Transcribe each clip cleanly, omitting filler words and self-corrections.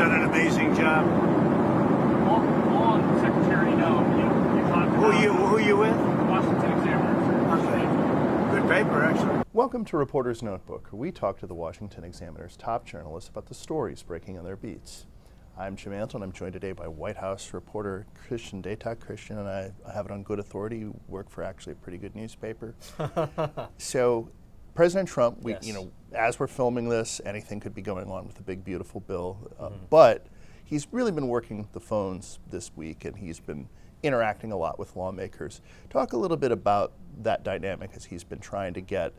done an amazing job. On Secretary, you talked about Who you with? Washington Examiner. Okay. Good paper, actually. Welcome to Reporter's Notebook, where we talk to the Washington Examiner's top journalists about the stories breaking on their beats. I'm Jim Antle, and I'm joined today by White House reporter Christian Datoc. Christian and I have it on good authority. You work for actually a pretty good newspaper. So, President Trump, Yes. as we're filming this, anything could be going on with the big, beautiful bill. But he's really been working the phones this week, and he's been interacting a lot with lawmakers. Talk a little bit about that dynamic as he's been trying to get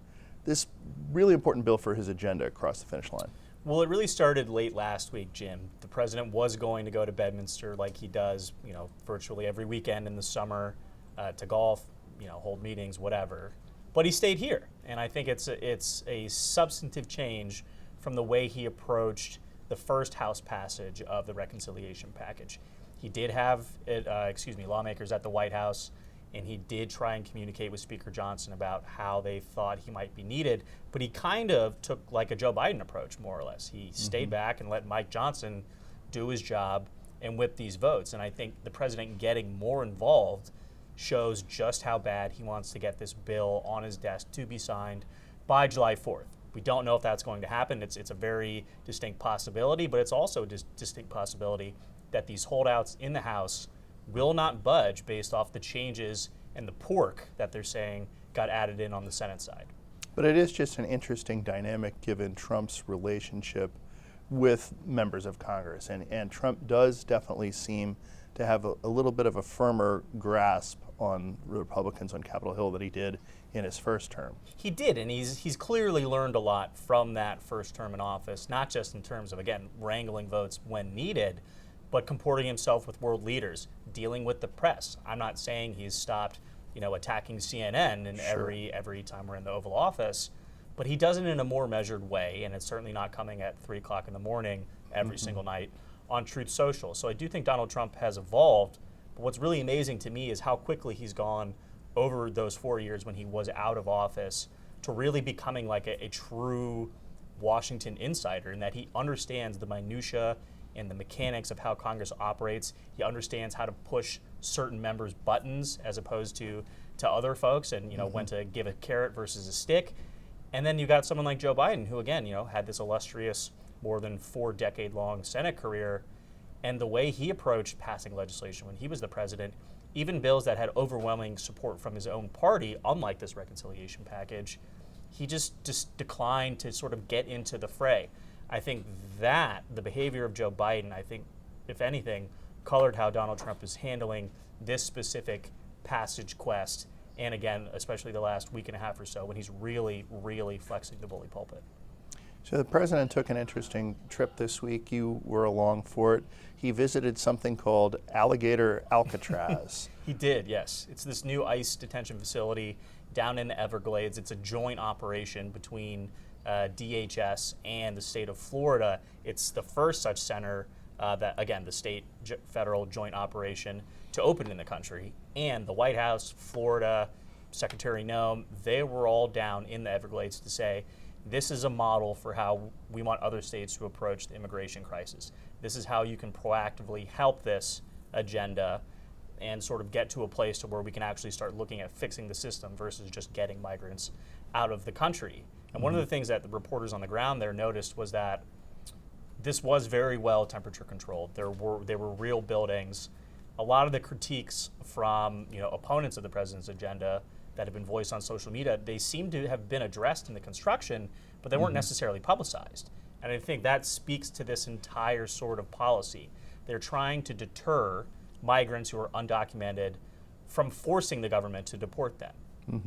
this really important bill for his agenda across the finish line. Well, it really started late last week, Jim. The president was going to go to Bedminster like he does, virtually every weekend in the summer to golf, hold meetings, whatever. But he stayed here, and I think it's a substantive change from the way he approached the first House passage of the reconciliation package. He did have lawmakers at the White House, and he did try and communicate with Speaker Johnson about how they thought he might be needed, but he kind of took like a Joe Biden approach, more or less. He stayed back and let Mike Johnson do his job and whip these votes, and I think the president getting more involved shows just how bad he wants to get this bill on his desk to be signed by July 4th. We don't know if that's going to happen. It's a very distinct possibility, but it's also a distinct possibility that these holdouts in the House will not budge based off the changes and the pork that they're saying got added in on the Senate side. But it is just an interesting dynamic given Trump's relationship with members of Congress. And Trump does definitely seem to have a little bit of a firmer grasp on Republicans on Capitol Hill than he did in his first term. He did, and he's clearly learned a lot from that first term in office, not just in terms of, again, wrangling votes when needed, but comporting himself with world leaders, dealing with the press. I'm not saying he's stopped, attacking CNN in every time we're in the Oval Office, but he does it in a more measured way, and it's certainly not coming at 3 o'clock in the morning every single night on Truth Social. So I do think Donald Trump has evolved, but what's really amazing to me is how quickly he's gone over those 4 years when he was out of office to really becoming like a true Washington insider, in that he understands the minutia and the mechanics of how Congress operates. He understands how to push certain members' buttons as opposed to other folks, and when to give a carrot versus a stick. And then you got someone like Joe Biden, who again, had this illustrious more than 4-decade-long Senate career, and the way he approached passing legislation when he was the president, even bills that had overwhelming support from his own party, unlike this reconciliation package, he just declined to sort of get into the fray. I think that the behavior of Joe Biden, if anything, colored how Donald Trump is handling this specific passage quest, and again, especially the last week and a half or so, when he's really, really flexing the bully pulpit. So the president took an interesting trip this week. You were along for it. He visited something called Alligator Alcatraz. He did, yes. It's this new ICE detention facility down in the Everglades. It's a joint operation between DHS and the state of Florida. It's the first such center that, again, the state federal joint operation to open in the country. And the White House, Florida, Secretary Noem, they were all down in the Everglades to say, this is a model for how we want other states to approach the immigration crisis. This is how you can proactively help this agenda and sort of get to a place to where we can actually start looking at fixing the system versus just getting migrants out of the country. And one of the things that the reporters on the ground there noticed was that this was very well temperature controlled. There were real buildings. A lot of the critiques from opponents of the president's agenda that have been voiced on social media, they seem to have been addressed in the construction, but they weren't necessarily publicized. And I think that speaks to this entire sort of policy. They're trying to deter migrants who are undocumented from forcing the government to deport them.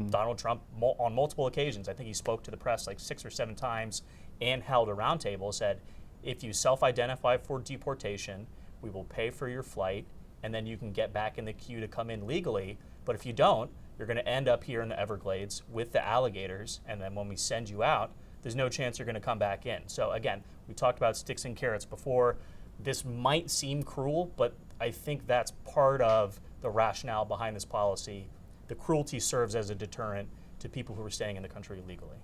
Donald Trump, on multiple occasions, I think he spoke to the press like 6 or 7 times and held a roundtable, said, if you self-identify for deportation, we will pay for your flight, and then you can get back in the queue to come in legally. But if you don't, you're going to end up here in the Everglades with the alligators, and then when we send you out, there's no chance you're going to come back in. So again, we talked about sticks and carrots before. This might seem cruel, but I think that's part of the rationale behind this policy. The cruelty serves as a deterrent to people who are staying in the country illegally.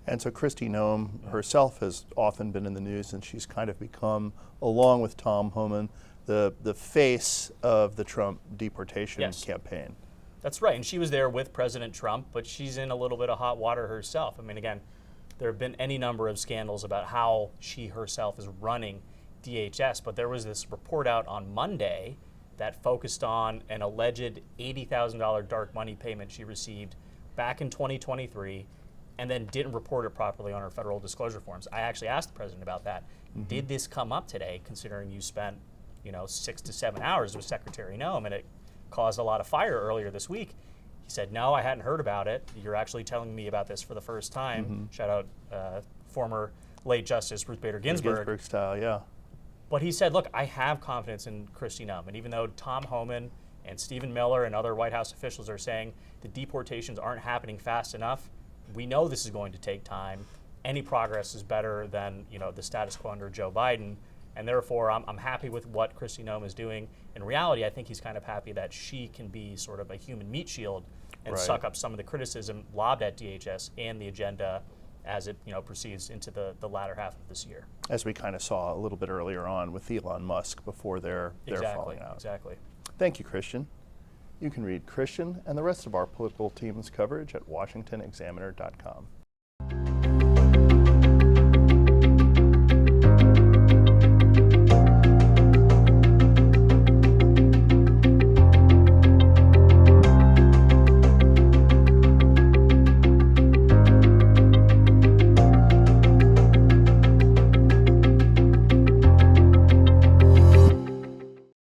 And so Kristi Noem herself has often been in the news, and she's kind of become, along with Tom Homan, the face of the Trump deportation campaign. That's right, and she was there with President Trump, but she's in a little bit of hot water herself. I mean, again, there have been any number of scandals about how she herself is running DHS, but there was this report out on Monday that focused on an alleged $80,000 dark money payment she received back in 2023 and then didn't report it properly on her federal disclosure forms. I actually asked the president about that. Mm-hmm. Did this come up today, considering you spent 6 to 7 hours with Secretary Noem, and it caused a lot of fire earlier this week? He said, no, I hadn't heard about it. You're actually telling me about this for the first time. Mm-hmm. Shout out former late Justice Ruth Bader Ginsburg. Ginsburg style, yeah. But he said, look, I have confidence in Kristi Noem. And even though Tom Homan and Stephen Miller and other White House officials are saying the deportations aren't happening fast enough, we know this is going to take time. Any progress is better than the status quo under Joe Biden. And therefore, I'm happy with what Kristi Noem is doing. In reality, I think he's kind of happy that she can be sort of a human meat shield and suck up some of the criticism lobbed at DHS and the agenda as it proceeds into the latter half of this year. As we kind of saw a little bit earlier on with Elon Musk before they're falling out. Exactly. Thank you, Christian. You can read Christian and the rest of our political team's coverage at washingtonexaminer.com.